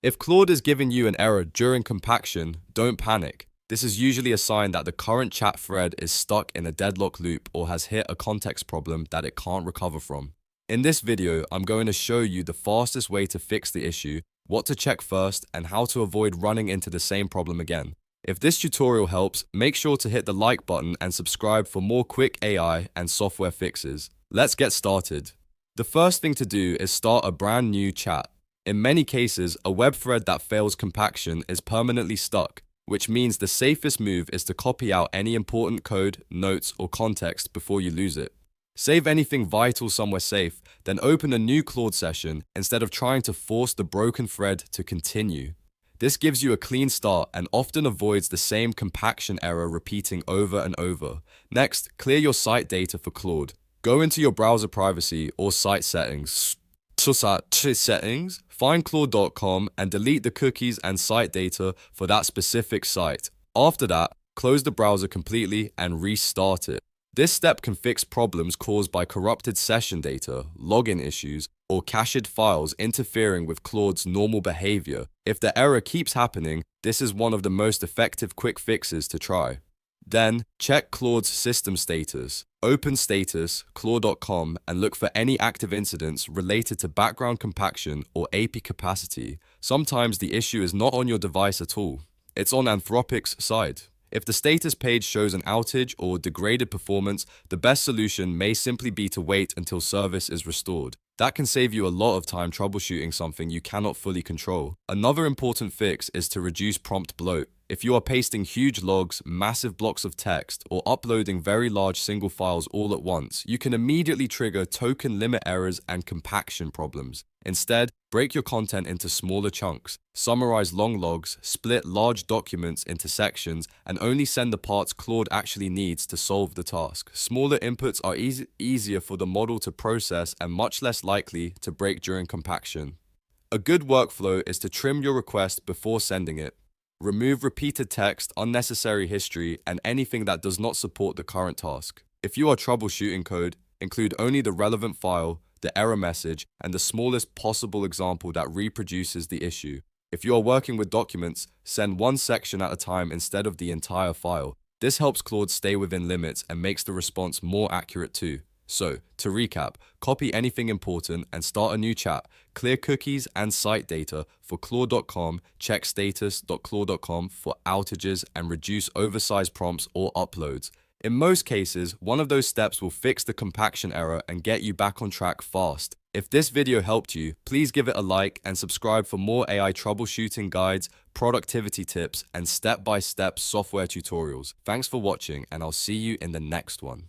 If Claude is giving you an error during compaction, don't panic. This is usually a sign that the current chat thread is stuck in a deadlock loop or has hit a context problem that it can't recover from. In this video, I'm going to show you the fastest way to fix the issue, what to check first, and how to avoid running into the same problem again. If this tutorial helps, make sure to hit the like button and subscribe for more quick AI and software fixes. Let's get started. The first thing to do is start a brand new chat. In many cases, a web thread that fails compaction is permanently stuck, which means the safest move is to copy out any important code, notes, or context before you lose it. Save anything vital somewhere safe, then open a new Claude session instead of trying to force the broken thread to continue. This gives you a clean start and often avoids the same compaction error repeating over and over. Next, clear your site data for Claude. Go into your browser privacy or site settings. Find Claude.com and delete the cookies and site data for that specific site. After that, close the browser completely and restart it. This step can fix problems caused by corrupted session data, login issues, or cached files interfering with Claude's normal behavior. If the error keeps happening, this is one of the most effective quick fixes to try. Then, check Claude's system status. Open Status, Claude.com, and look for any active incidents related to background compaction or AP capacity. Sometimes the issue is not on your device at all. It's on Anthropic's side. If the status page shows an outage or degraded performance, the best solution may simply be to wait until service is restored. That can save you a lot of time troubleshooting something you cannot fully control. Another important fix is to reduce prompt bloat. If you are pasting huge logs, massive blocks of text, or uploading very large single files all at once, you can immediately trigger token limit errors and compaction problems. Instead, break your content into smaller chunks, summarize long logs, split large documents into sections, and only send the parts Claude actually needs to solve the task. Smaller inputs are easier for the model to process and much less likely to break during compaction. A good workflow is to trim your request before sending it. Remove repeated text, unnecessary history, and anything that does not support the current task. If you are troubleshooting code, include only the relevant file, the error message, and the smallest possible example that reproduces the issue. If you are working with documents, send one section at a time instead of the entire file. This helps Claude stay within limits and makes the response more accurate too. So, to recap, copy anything important and start a new chat. Clear cookies and site data for Claude.com, check status.claude.com for outages, and reduce oversized prompts or uploads. In most cases, one of those steps will fix the compaction error and get you back on track fast. If this video helped you, please give it a like and subscribe for more AI troubleshooting guides, productivity tips, and step-by-step software tutorials. Thanks for watching, and I'll see you in the next one.